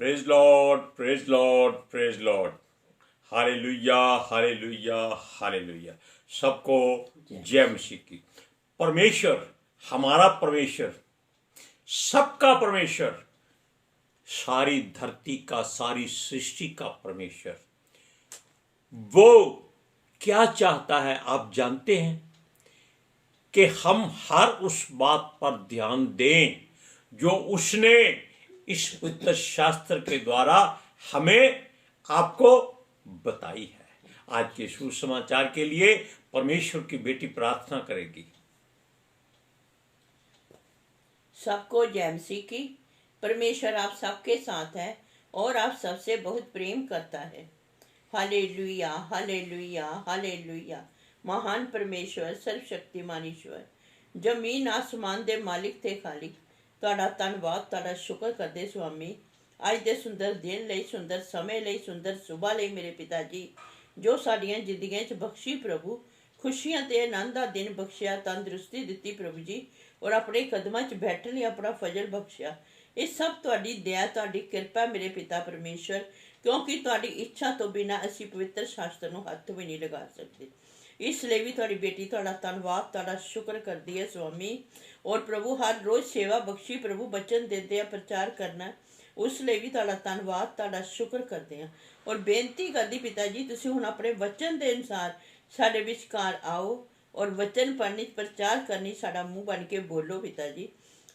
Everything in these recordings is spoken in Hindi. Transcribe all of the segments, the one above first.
Praise Lord, praise Lord, praise Lord. Hallelujah, hallelujah, hallelujah. सबको जय मसीह की। परमेश्वर, हमारा परमेश्वर, सबका परमेश्वर, सारी धरती का, सारी सृष्टि का परमेश्वर, वो क्या चाहता है आप जानते हैं? कि हम हर उस बात पर ध्यान दें जो उसने इस पवित्र शास्त्र के द्वारा हमें आपको बताई है। आज के सुसमाचार के लिए परमेश्वर की बेटी प्रार्थना करेगी। सबको जय मसीह की। परमेश्वर आप सबके साथ है और आप सबसे बहुत प्रेम करता है। Hallelujah, hallelujah, hallelujah. महान परमेश्वर, सर्वशक्तिमान ईश्वर, जमीन आसमान दे मालिक ते खालिक, ਤੁਹਾਡਾ ਧੰਨਵਾਦ, ਤੁਹਾਡਾ ਸ਼ੁਕਰ ਕਰਦੇ ਸੁਆਮੀ, ਅੱਜ ਦੇ ਸੁੰਦਰ ਦਿਨ ਲਈ, ਸੁੰਦਰ ਸਮੇਂ ਲਈ, ਸੁੰਦਰ ਸੁਬਾ ਲਈ ਮੇਰੇ ਪਿਤਾ ਜੀ, ਜੋ ਸਾਡੀਆਂ ਜ਼ਿੰਦਗੀਆਂ 'ਚ ਬਖਸ਼ੀ ਪ੍ਰਭੂ, ਖੁਸ਼ੀਆਂ ਤੇ ਆਨੰਦ ਦਾ ਦਿਨ ਬਖਸ਼ਿਆ, ਤੰਦਰੁਸਤੀ ਦਿੱਤੀ ਪ੍ਰਭੂ ਜੀ, ਔਰ ਆਪਣੇ ਕਦਮਾਂ 'ਚ ਬੈਠਣ ਲਈ ਆਪਣਾ ਫਜ਼ਲ ਬਖਸ਼ਿਆ। ਇਹ ਸਭ ਤੁਹਾਡੀ ਦਇਆ, ਤੁਹਾਡੀ ਕਿਰਪਾ ਮੇਰੇ ਪਿਤਾ ਪਰਮੇਸ਼ਵਰ, ਕਿਉਂਕਿ ਤੁਹਾਡੀ ਇੱਛਾ ਤੋਂ ਬਿਨਾਂ ਅਸੀਂ ਪਵਿੱਤਰ ਸ਼ਾਸਤਰ ਨੂੰ ਹੱਥ ਵੀ ਨਹੀਂ ਲਗਾ ਸਕਦੇ। ਇਸ ਲਈ ਵੀ ਤੁਹਾਡੀ ਬੇਟੀ ਤੁਹਾਡਾ ਧੰਨਵਾਦ, ਤੁਹਾਡਾ ਸ਼ੁਕਰ ਕਰਦੀ ਹੈ ਸੁਆਮੀ। ਔਰ ਪ੍ਰਭੂ ਹਰ ਰੋਜ਼ ਸੇਵਾ ਬਖਸ਼ੀ ਪ੍ਰਭੂ, ਬਚਨ ਦਿੰਦੇ ਆ, ਪ੍ਰਚਾਰ ਕਰਨਾ, ਉਸ ਲਈ ਵੀ ਤੁਹਾਡਾ ਧੰਨਵਾਦ, ਤੁਹਾਡਾ ਸ਼ੁਕਰ ਕਰਦੇ ਹਾਂ। ਔਰ ਬੇਨਤੀ ਕਰਦੀ ਪਿਤਾ ਜੀ, ਤੁਸੀਂ ਹੁਣ ਆਪਣੇ ਵਚਨ ਦੇ ਅਨੁਸਾਰ ਸਾਡੇ ਵਿਚਕਾਰ ਆਓ ਔਰ ਵਚਨ ਪੜ੍ਹਨੀ, ਪ੍ਰਚਾਰ ਕਰਨੀ, ਸਾਡਾ ਮੂੰਹ ਬਣ ਕੇ ਬੋਲੋ ਪਿਤਾ ਜੀ,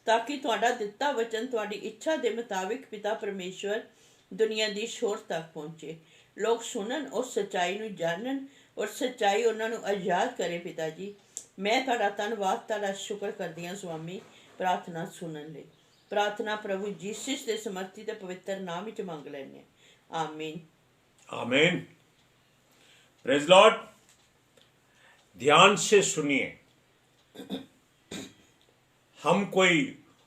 ਤਾਂ ਕਿ ਤੁਹਾਡਾ ਦਿੱਤਾ ਵਚਨ ਤੁਹਾਡੀ ਇੱਛਾ ਦੇ ਮੁਤਾਬਿਕ ਪਿਤਾ ਪਰਮੇਸ਼ਵਰ ਦੁਨੀਆ ਦੀ ਸ਼ੋਰ ਤੱਕ ਪਹੁੰਚੇ, ਲੋਕ ਸੁਣਨ ਔਰ ਸੱਚਾਈ ਨੂੰ ਜਾਣਨ ਔਰ ਸੱਚਾਈ ਉਹਨਾਂ ਨੂੰ ਆਜ਼ਾਦ ਕਰੇ ਪਿਤਾ ਜੀ। ਮੈਂ ਤੁਹਾਡਾ ਧੰਨਵਾਦ, ਤੁਹਾਡਾ ਸ਼ੁਕਰ ਕਰਦੀ ਹਾਂ ਸੁਆਮੀ। ਪ੍ਰਾਰਥਨਾ ਸੁਣਨ ਲਈ, ਪ੍ਰਾर्थना प्रभु जीसस के समर्थित पवित्र नाम विच मंग लेने, आमीन, आमीन। Praise Lord. ध्यान से सुनिए, हम कोई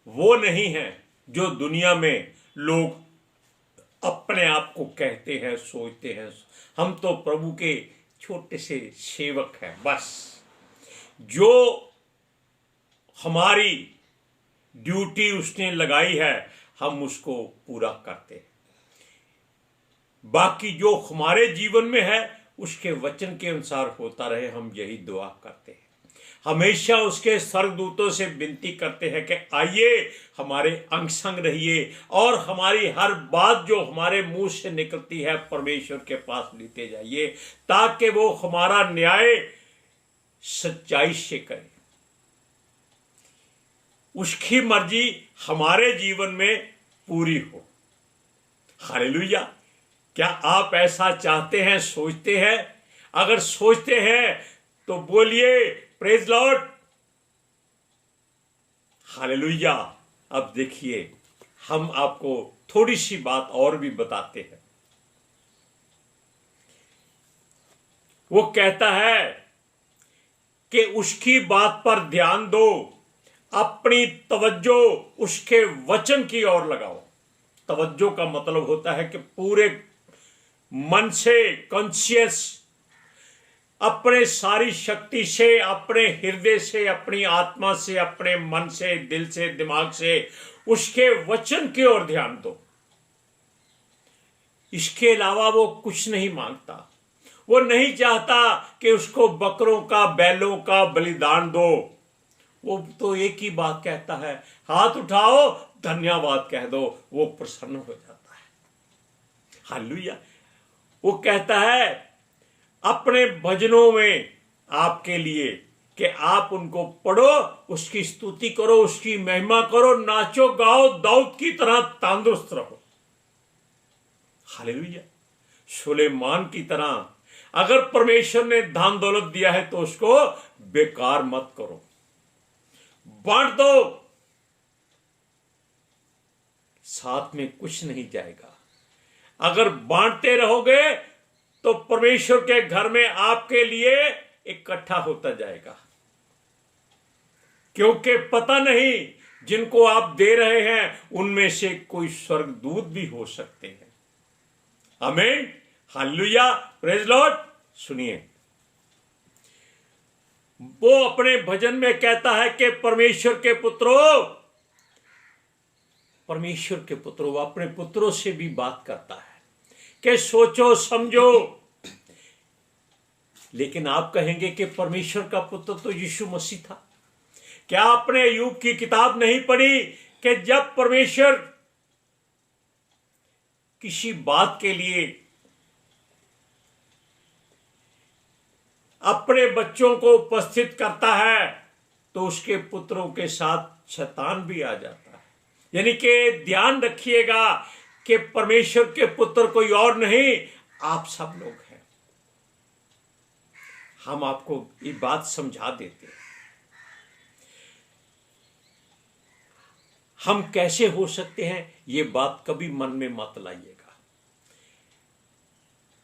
वो नहीं है जो दुनिया में लोग अपने आप को कहते हैं, सोचते हैं। हम तो प्रभु के छोटे से सेवक हैं। बस जो हमारी ड्यूटी उसने लगाई है हम उसको पूरा करते हैं। बाकी जो हमारे जीवन में है उसके वचन के अनुसार होता रहे, हम यही दुआ करते हैं। हमेशा उसके स्वर्गदूतों से विनती करते हैं कि आइए हमारे अंग संग रहिए और हमारी हर बात जो हमारे मुंह से निकलती है परमेश्वर के पास लेते जाइए, ताकि वो हमारा न्याय सच्चाई से करे, उसकी मर्जी हमारे जीवन में पूरी हो। हालेलुया। क्या आप ऐसा चाहते हैं, सोचते हैं? अगर सोचते हैं तो बोलिए प्रेज लॉर्ड, हालेलुया। अब देखिए, हम आपको थोड़ी सी बात और भी बताते हैं। वो कहता है कि उसकी बात पर ध्यान दो, अपनी तवज्जो उसके वचन की ओर लगाओ। तवज्जो का मतलब होता है कि पूरे मन से, कॉन्शियस, अपने सारी शक्ति से, अपने हृदय से, अपनी आत्मा से, अपने मन से, दिल से, दिमाग से उसके वचन की ओर ध्यान दो। इसके अलावा वो कुछ नहीं मांगता। वो नहीं चाहता कि उसको बकरों का, बैलों का बलिदान दो। वो तो एक ही बात कहता है, हाथ उठाओ, धन्यवाद कह दो, वो प्रसन्न हो जाता है। हालेलुया। वो कहता है अपने भजनों में आपके लिए कि आप उनको पढ़ो, उसकी स्तुति करो, उसकी महिमा करो, नाचो गाओ, दाऊद की तरह तंदुरुस्त रहो। हालेलुया। सुलेमान की तरह अगर परमेश्वर ने धन दौलत दिया है तो उसको बेकार मत करो, बांट दो, साथ में कुछ नहीं जाएगा। अगर बांटते रहोगे तो परमेश्वर के घर में आपके लिए इकट्ठा होता जाएगा, क्योंकि पता नहीं जिनको आप दे रहे हैं उनमें से कोई स्वर्गदूत भी हो सकते हैं। आमीन, हालेलुया, प्रेज लॉर्ड। सुनिए, वो अपने भजन में कहता है कि परमेश्वर के पुत्रों, परमेश्वर के पुत्रों, वो अपने पुत्रों से भी बात करता है कि सोचो समझो। लेकिन आप कहेंगे कि परमेश्वर का पुत्र तो यीशु मसीह था। क्या आपने अय्यूब की किताब नहीं पढ़ी कि जब परमेश्वर किसी बात के लिए अपने बच्चों को उपस्थित करता है तो उसके पुत्रों के साथ शैतान भी आ जाता है। यानी कि ध्यान रखिएगा कि परमेश्वर के पुत्र कोई और नहीं, आप सब लोग हैं। हम आपको ये बात समझा देते हैं। हम कैसे हो सकते हैं, ये बात कभी मन में मत लाइएगा।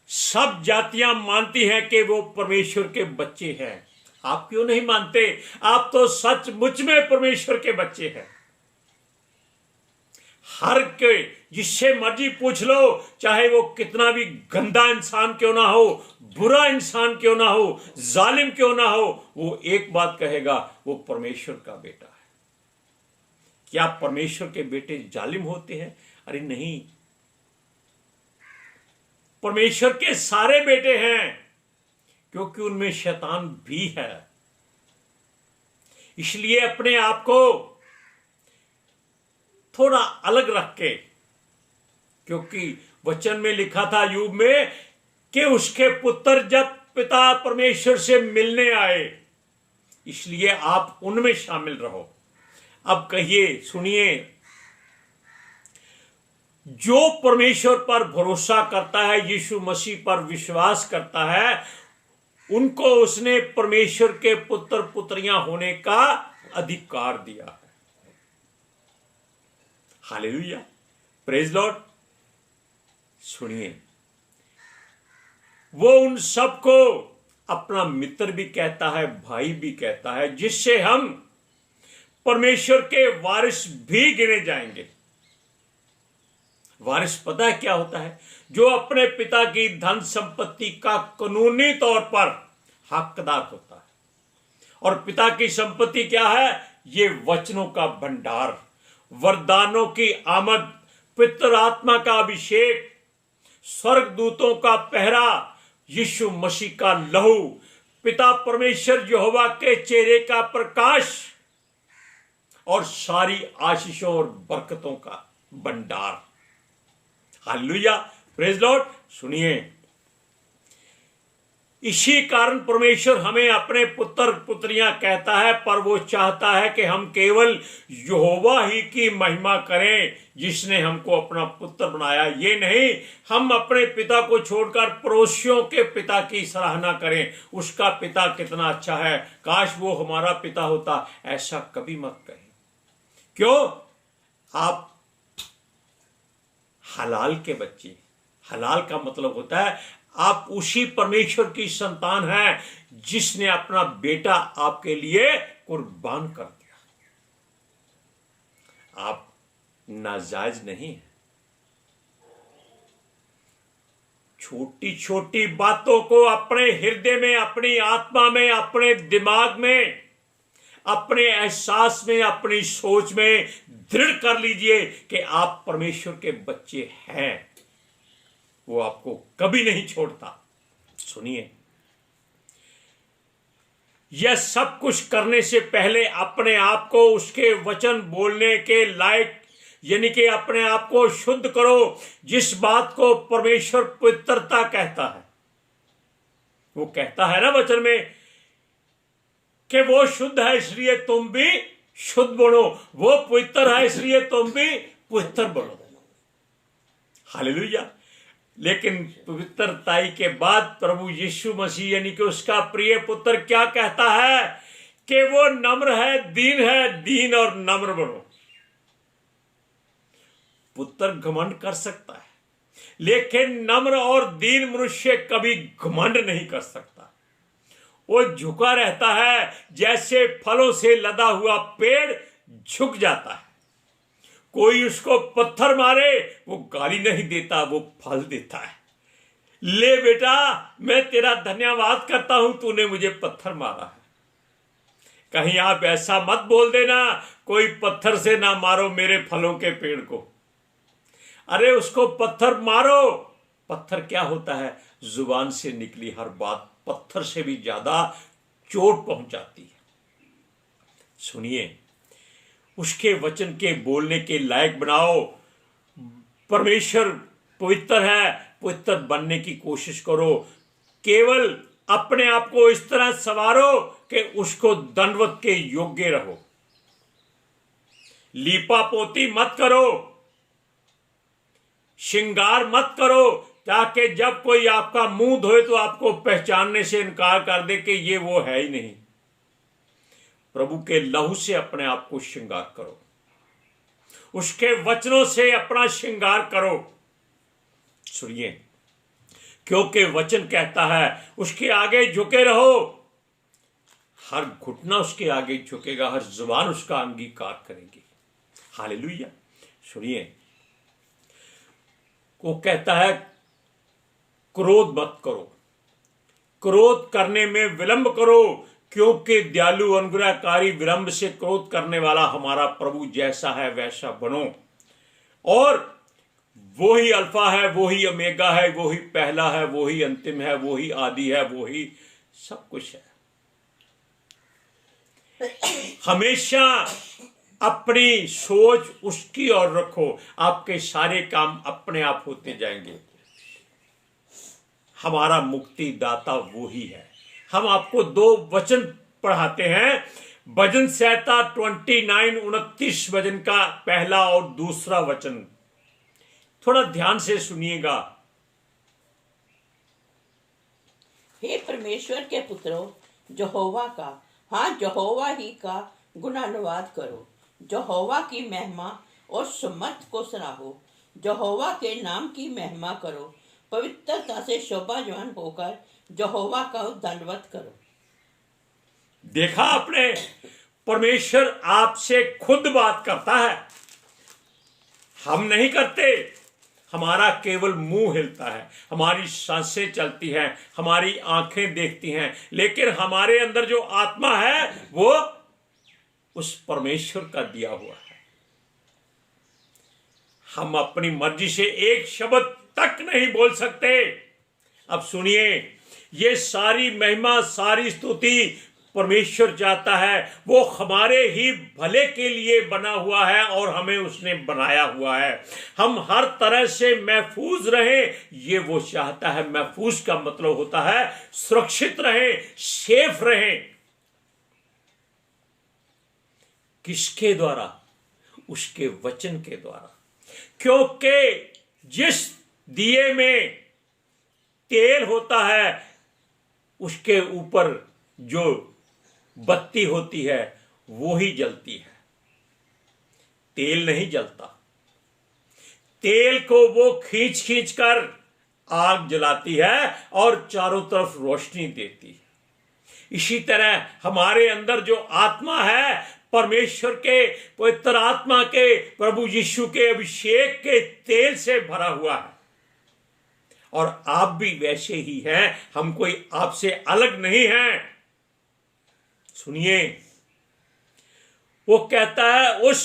सब जातियां मानती हैं कि वो परमेश्वर के बच्चे हैं। आप क्यों नहीं मानते? आप तो सचमुच में परमेश्वर के बच्चे हैं। हर के जिससे मर्जी पूछ लो, चाहे वो कितना भी गंदा इंसान क्यों ना हो, बुरा इंसान क्यों ना हो, जालिम क्यों ना हो, वो एक बात कहेगा, वो परमेश्वर का बेटा है। क्या परमेश्वर के बेटे जालिम होते हैं? अरे नहीं, परमेश्वर के सारे बेटे हैं, क्योंकि उनमें शैतान भी है। इसलिए अपने आप को थोड़ा अलग रख के, क्योंकि वचन में लिखा था अय्यूब में कि उसके पुत्र जब पिता परमेश्वर से मिलने आए, इसलिए आप उनमें शामिल रहो। अब कहिए, सुनिए, जो परमेश्वर पर भरोसा करता है, यीशु मसीह पर विश्वास करता है, उनको उसने परमेश्वर के पुत्र पुत्रियां होने का अधिकार दिया है। Hallelujah, praise Lord. सुनिए, वो उन सबको अपना मित्र भी कहता है, भाई भी कहता है, जिससे हम परमेश्वर के वारिस भी गिने जाएंगे। वारिस पता है क्या होता है? जो अपने पिता की धन संपत्ति का कानूनी तौर पर हकदार होता है। और पिता की संपत्ति क्या है? ये वचनों का भंडार, वरदानों की आमद, पितर आत्मा का अभिषेक, स्वर्गदूतों का पहरा, यीशु मसीह का लहू, पिता परमेश्वर यहोवा के चेहरे का प्रकाश और सारी आशीषों और बरकतों का भंडार। Hallelujah, praise Lord. सुनिए, इसी कारण परमेश्वर हमें अपने पुत्र पुत्रियां कहता है, पर वो चाहता है कि हम केवल यहोवा ही की महिमा करें जिसने हमको अपना पुत्र बनाया। ये नहीं हम अपने पिता को छोड़कर पड़ोसियों के पिता की सराहना करें, उसका पिता कितना अच्छा है, काश वो हमारा पिता होता। ऐसा कभी मत कहें। क्यों? आप हलाल के बच्चे। हलाल का मतलब होता है आप उसी परमेश्वर की संतान हैं जिसने अपना बेटा आपके लिए कुर्बान कर दिया। आप नाजायज नहीं हैं। छोटी छोटी बातों को अपने हृदय में, अपनी आत्मा में, अपने दिमाग में, अपने एहसास में, अपनी सोच में दृढ़ कर लीजिए कि आप परमेश्वर के बच्चे हैं। वो आपको कभी नहीं छोड़ता। सुनिए, यह सब कुछ करने से पहले अपने आप को उसके वचन बोलने के लायक, यानी कि अपने आप को शुद्ध करो। जिस बात को परमेश्वर पवित्रता कहता है, वो कहता है ना वचन में कि वो शुद्ध है इसलिए तुम भी शुद्ध बनो, वो पवित्र है इसलिए तुम भी पवित्र बनो। हालेलुया। लेकिन पवित्रताई के बाद प्रभु यीशु मसीह यानी कि उसका प्रिय पुत्र क्या कहता है कि वो नम्र है, दीन और नम्र बनो। पुत्र घमंड कर सकता है, लेकिन नम्र और दीन मनुष्य कभी घमंड नहीं कर सकता। वो झुका रहता है, जैसे फलों से लदा हुआ पेड़ झुक जाता है। कोई उसको पत्थर मारे वो गाली नहीं देता, वो फल देता है। ले बेटा, मैं तेरा धन्यवाद करता हूं, तूने मुझे पत्थर मारा है। कहीं आप ऐसा मत बोल देना, कोई पत्थर से ना मारो मेरे फलों के पेड़ को। अरे उसको पत्थर मारो। पत्थर क्या होता है? जुबान से निकली हर बात पत्थर से भी ज्यादा चोट पहुंचाती है। सुनिए, उसके वचन के बोलने के लायक बनाओ। परमेश्वर पवित्र है, पवित्र बनने की कोशिश करो। केवल अपने आप को इस तरह संवारो कि उसको दंडवत के योग्य रहो। लीपा पोती मत करो, श्रृंगार मत करो, ताकि जब कोई आपका मुंह धोए तो आपको पहचानने से इनकार कर दे कि ये वो है ही नहीं। प्रभु के लहू से अपने आप को श्रृंगार करो, उसके वचनों से अपना श्रृंगार करो। सुनिए, क्योंकि वचन कहता है उसके आगे झुके रहो। हर घुटना उसके आगे झुकेगा, हर जुबान उसका अंगीकार करेगी। हालेलुया। सुनिए, वो कहता है क्रोध मत करो, क्रोध करने में विलंब करो, क्योंकि दयालु अनुग्रहकारी विलंब से क्रोध करने वाला हमारा प्रभु जैसा है वैसा बनो। और वो ही अल्फा है, वो ही ओमेगा है, वो ही पहला है, वो ही अंतिम है, वो ही आदि है, वो ही सब कुछ है। हमेशा अपनी सोच उसकी ओर रखो, आपके सारे काम अपने आप होते जाएंगे। हमारा मुक्तिदाता वो ही है। हम आपको 2 वचन पढ़ाते हैं। भजन संहिता 29:29 भजन का पहला और दूसरा वचन, थोड़ा ध्यान से सुनिएगा। हे परमेश्वर के पुत्रों, यहोवा का, हाँ यहोवा ही का गुणानुवाद करो। यहोवा की महिमा और सुमत को सराहो। यहोवा के नाम की महिमा करो। पवित्रता से शोभावान होकर यहोवा का दंडवत करो। देखा आपने, परमेश्वर आपसे खुद बात करता है, हम नहीं करते। हमारा केवल मुंह हिलता है, हमारी सांसें चलती हैं, हमारी आंखें देखती हैं, लेकिन हमारे अंदर जो आत्मा है वो उस परमेश्वर का दिया हुआ है। हम अपनी मर्जी से एक शब्द तक नहीं बोल सकते। अब सुनिए, ये सारी महिमा, सारी स्तुति परमेश्वर चाहता है। वो हमारे ही भले के लिए बना हुआ है और हमें उसने बनाया हुआ है। हम हर तरह से महफूज रहें, ये वो चाहता है। महफूज का मतलब होता है सुरक्षित रहें, सेफ रहें। किसके द्वारा? उसके वचन के द्वारा। क्योंकि जिस दिए में तेल होता है उसके ऊपर जो बत्ती होती है वो ही जलती है, तेल नहीं जलता। तेल को वो खींच खींच कर आग जलाती है और चारों तरफ रोशनी देती है। इसी तरह हमारे अंदर जो आत्मा है, परमेश्वर के पवित्र आत्मा के, प्रभु यीशु के अभिषेक के तेल से भरा हुआ है। और आप भी वैसे ही हैं, हम कोई आपसे अलग नहीं हैं। सुनिए, वो कहता है उस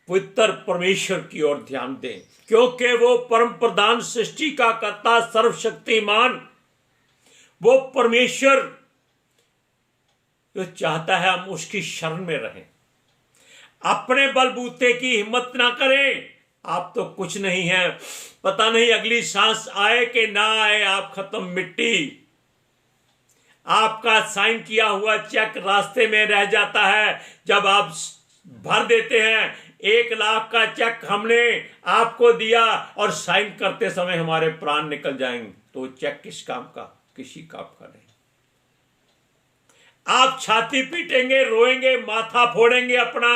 पवित्र परमेश्वर की ओर ध्यान दें, क्योंकि वो परम प्रधान, सृष्टि का कर्ता, सर्वशक्तिमान, वो परमेश्वर जो चाहता है हम उसकी शरण में रहें। अपने बलबूते की हिम्मत ना करें। आप तो कुछ नहीं है, पता नहीं अगली सांस आए कि ना आए, आप खत्म मिट्टी। आपका साइन किया हुआ चेक रास्ते में रह जाता है। जब आप भर देते हैं 1 लाख का चेक हमने आपको दिया और साइन करते समय हमारे प्राण निकल जाएंगे, तो चेक किस काम का? किसी काम का नहीं। आप छाती पीटेंगे, रोएंगे, माथा फोड़ेंगे अपना,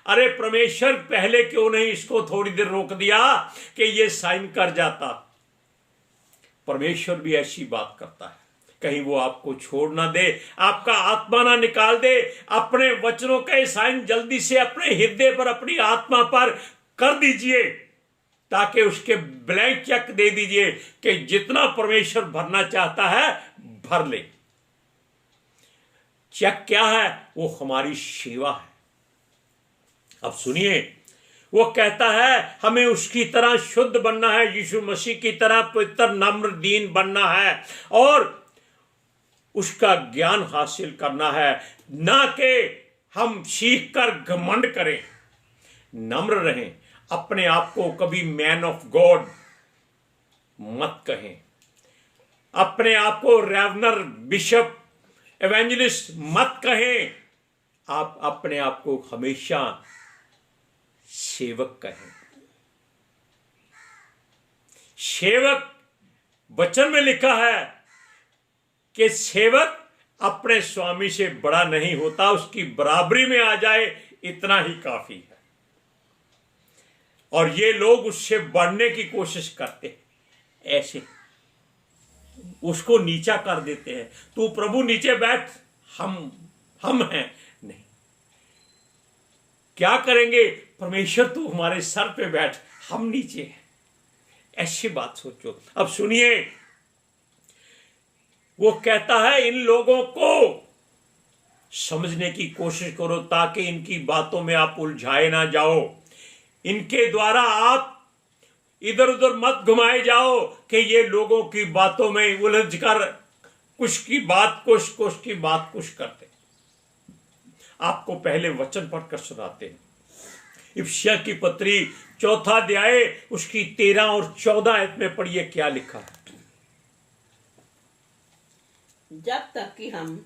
अरे परमेश्वर पहले क्यों नहीं इसको थोड़ी देर रोक दिया कि ये साइन कर जाता। परमेश्वर भी ऐसी बात करता है, कहीं वो आपको छोड़ ना दे, आपका आत्मा ना निकाल दे। अपने वचनों का साइन जल्दी से अपने हृदय पर, अपनी आत्मा पर कर दीजिए, ताकि उसके ब्लैंक चेक दे दीजिए कि जितना परमेश्वर भरना चाहता है भर ले। चेक क्या है? वो हमारी सेवा है, अब सुनिए, वो कहता है हमें उसकी तरह शुद्ध बनना है, यीशु मसीह की तरह पवित्र नम्र दीन बनना है और उसका ज्ञान हासिल करना है, ना कि हम सीख कर घमंड करें। नम्र रहें, अपने आप को कभी मैन ऑफ गॉड मत कहें, अपने आप को रेवनर, बिशप, एवेंजलिस्ट मत कहें। आप अपने आप को हमेशा सेवक कहें। सेवक, वचन में लिखा है कि सेवक अपने स्वामी से बड़ा नहीं होता, उसकी बराबरी में आ जाए इतना ही काफी है। और ये लोग उससे बढ़ने की कोशिश करते हैं, ऐसे उसको नीचा कर देते हैं। तू प्रभु नीचे बैठ, हम हैं। नहीं, क्या करेंगे? परमेश्वर तू हमारे सर पे बैठ, हम नीचे हैं। ऐसी बात सोचो। अब सुनिए, वो कहता है इन लोगों को समझने की कोशिश करो ताकि इनकी बातों में आप उलझाए ना जाओ, इनके द्वारा आप इधर उधर मत घुमाए जाओ कि ये लोगों की बातों में उलझ कर कुछ की बात कुछ की बात कुछ करते। आपको पहले वचन पढ़कर सुनाते हैं। इफिसियों की पत्री 4 अध्याय उसकी 13 और 14 आयत में पढ़िए क्या लिखा है। जब तक कि हम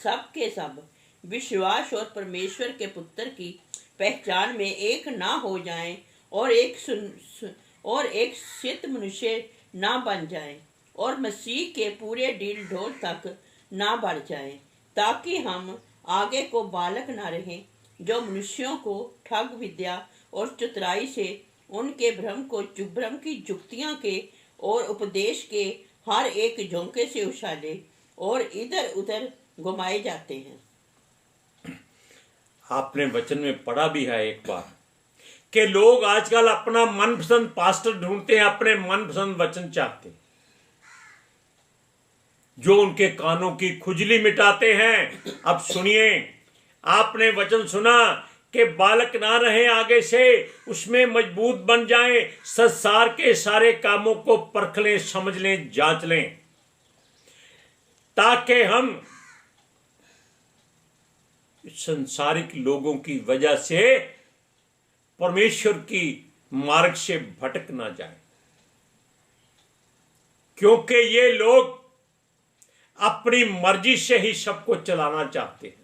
सब के सब विश्वास और परमेश्वर के पुत्र की पहचान में एक ना हो जाएं और एक सिद्ध मनुष्य ना बन जाएं और मसीह के पूरे ढील ढोल तक ना बढ़ जाएं, ताकि हम आगे को बालक ना रहें जो मनुष्यों को ठग विद्या और चतुराई से उनके भ्रम की जुक्तियां के और उपदेश के हर एक झोंके से उछाले और इधर उधर घुमाए जाते हैं। आपने वचन में पढ़ा भी है एक बार कि लोग आजकल अपना मनपसंद पास्टर ढूंढते हैं, अपने मनपसंद वचन चाहते हैं, जो उनके कानों की खुजली मिटाते हैं। अब सुनिए, आपने वचन सुना कि बालक ना रहे आगे से, उसमें मजबूत बन जाएं, संसार के सारे कामों को परख लें, समझ लें, जांच लें, ताकि हम संसारिक लोगों की वजह से परमेश्वर की मार्ग से भटक ना जाए। क्योंकि ये लोग अपनी मर्जी से ही सबको चलाना चाहते हैं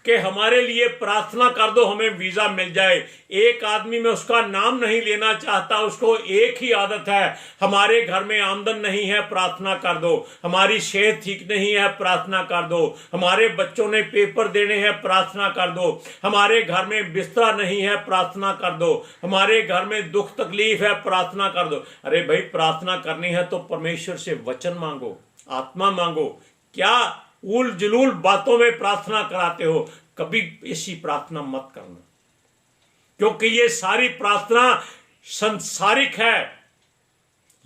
कि हमारे लिए प्रार्थना कर दो, हमें वीजा मिल जाए। एक आदमी में उसका नाम नहीं लेना चाहता, उसको एक ही आदत है, हमारे घर में आमदन नहीं है, प्रार्थना कर दो। हमारी सेहत ठीक नहीं है, प्रार्थना कर दो। हमारे बच्चों ने पेपर देने हैं, प्रार्थना कर दो। हमारे घर में बिस्तरा नहीं है, प्रार्थना कर दो। हमारे घर में दुख तकलीफ है, प्रार्थना कर दो। अरे भाई, प्रार्थना करनी है तो परमेश्वर से वचन मांगो, आत्मा मांगो। क्या उल जुलूल बातों में प्रार्थना कराते हो? कभी ऐसी प्रार्थना मत करना, क्योंकि ये सारी प्रार्थना संसारिक है।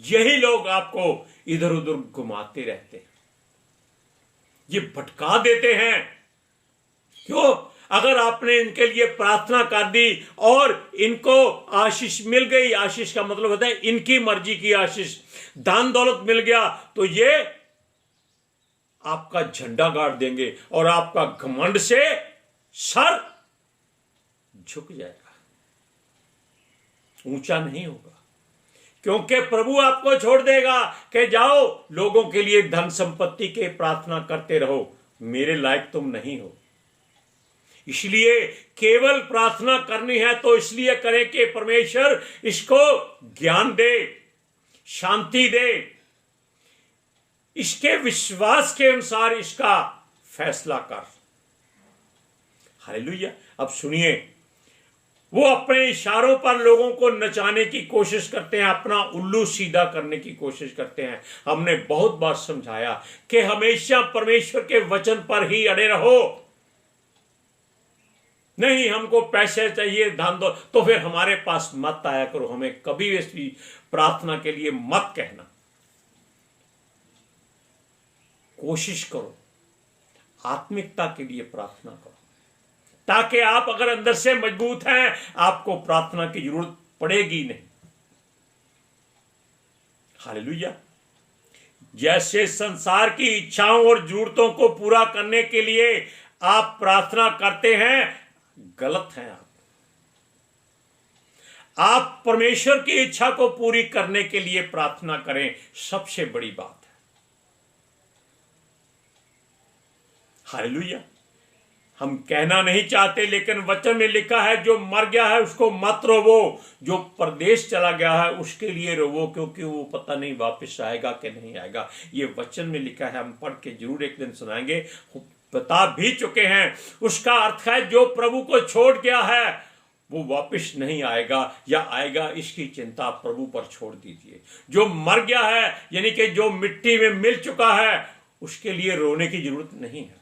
यही लोग आपको इधर उधर घुमाते रहते हैं, ये भटका देते हैं। क्यों? अगर आपने इनके लिए प्रार्थना कर दी और इनको आशीष मिल गई, आशीष का मतलब होता है इनकी मर्जी की आशीष, दान दौलत मिल गया, तो ये आपका झंडा गाड़ देंगे और आपका घमंड से सर झुक जाएगा, ऊंचा नहीं होगा। क्योंकि प्रभु आपको छोड़ देगा कि जाओ लोगों के लिए धन संपत्ति के प्रार्थना करते रहो, मेरे लायक तुम नहीं हो। इसलिए केवल प्रार्थना करनी है तो इसलिए करें कि परमेश्वर इसको ज्ञान दे, शांति दे, इसके विश्वास के अनुसार इसका फैसला कर। हालेलुया। अब सुनिए, वो अपने इशारों पर लोगों को नचाने की कोशिश करते हैं, अपना उल्लू सीधा करने की कोशिश करते हैं। हमने बहुत बार समझाया कि हमेशा परमेश्वर के वचन पर ही अड़े रहो। नहीं, हमको पैसे चाहिए, धन दो, तो फिर हमारे पास मत आया करो, हमें कभी ऐसी प्रार्थना के लिए मत कहना। कोशिश करो, आत्मिकता के लिए प्रार्थना करो, ताकि आप अगर अंदर से मजबूत हैं, आपको प्रार्थना की जरूरत पड़ेगी नहीं। हालेलुया। जैसे संसार की इच्छाओं और जरूरतों को पूरा करने के लिए आप प्रार्थना करते हैं, गलत हैं आप परमेश्वर की इच्छा को पूरी करने के लिए प्रार्थना करें, सबसे बड़ी बात है। हालेलुया। हम कहना नहीं चाहते, लेकिन वचन में लिखा है जो मर गया है उसको मत रोवो, जो परदेश चला गया है उसके लिए रोवो, क्योंकि वो पता नहीं वापस आएगा कि नहीं आएगा। ये वचन में लिखा है, हम पढ़ के जरूर एक दिन सुनाएंगे, बता भी चुके हैं। उसका अर्थ है जो प्रभु को छोड़ गया है वो वापस नहीं आएगा, या आएगा इसकी चिंता प्रभु पर छोड़ दीजिए। जो मर गया है यानी कि जो मिट्टी में मिल चुका है, उसके लिए रोने की जरूरत नहीं है।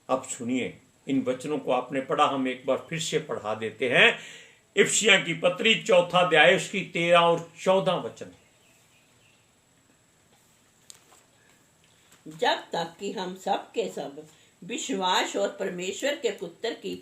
अब सुनिए, इन वचनों को आपने पढ़ा, हम एक बार फिर से पढ़ा देते हैं। इफिसियों की पत्री 4 अध्याय उसकी 13 और 14 वचन। जब तक कि हम सब के सब विश्वास और परमेश्वर के पुत्र की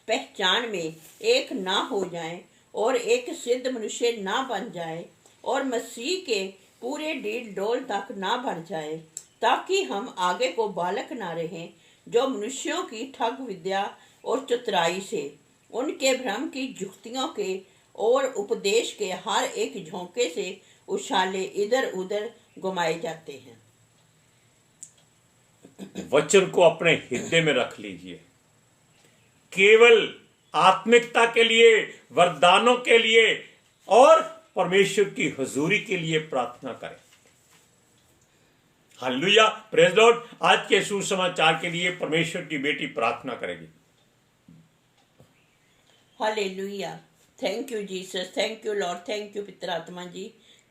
पहचान में एक ना हो जाएं और एक सिद्ध मनुष्य ना बन जाए और मसीह के पूरे डील डोल तक ना बढ़ जाए, ताकि हम आगे को बालक ना रहें जो मनुष्यों की ठग विद्या और चतुराई से, उनके भ्रम की जुक्तियों के और उपदेश के हर एक झोंके से उछाले इधर उधर घुमाए जाते हैं। वचन को अपने हृदय में रख लीजिए। केवल आत्मिकता के लिए, वरदानों के लिए और परमेश्वर की हुजूरी के लिए प्रार्थना करें। Hallelujah, praise Lord. आज के सुसमाचार के लिए परमेश्वर की बेटी प्रार्थना करेगी। Hallelujah. Thank you Jesus, thank you Lord, thank you पितर आत्मा जी।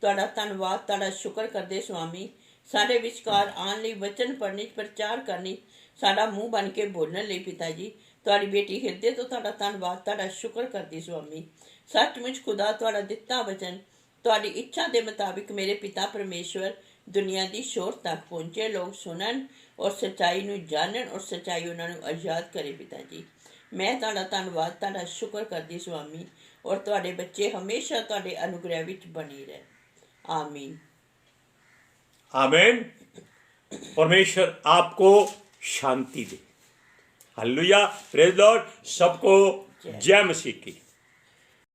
तुहाडा धन्नवाद, तुहाडा शुक्र करदे स्वामी, साडे विचकार आने लई, वचन पढ़ने, प्रचार करने, साडा मुंह बन के बोलने लई पिता जी। तुहाडी बेटी हृदय तो तुहाडा धन्नवाद, तुहाडा शुक्र करदी स्वामी। सचमुच खुदा तुहाडा दिता वचन तुहाडी इच्छा के मुताबिक मेरे पिता परमेश्वर दुनिया की शोर तक पहुंचे, लोग सुनन और सच्चाई नूं जानन और सच्चाई उन्हां नूं आजाद करे पिता जी। मैं तुहाडा धन्नवाद, तुहाडा शुक्र करदी स्वामी, और तुहाडे बच्चे हमेशा तुहाडे अनुग्रह विच बने रहे। आमीन आमीन। परमेश्वर आपको शांति दे। Hallelujah, praise lord. सबको जय मसीह की।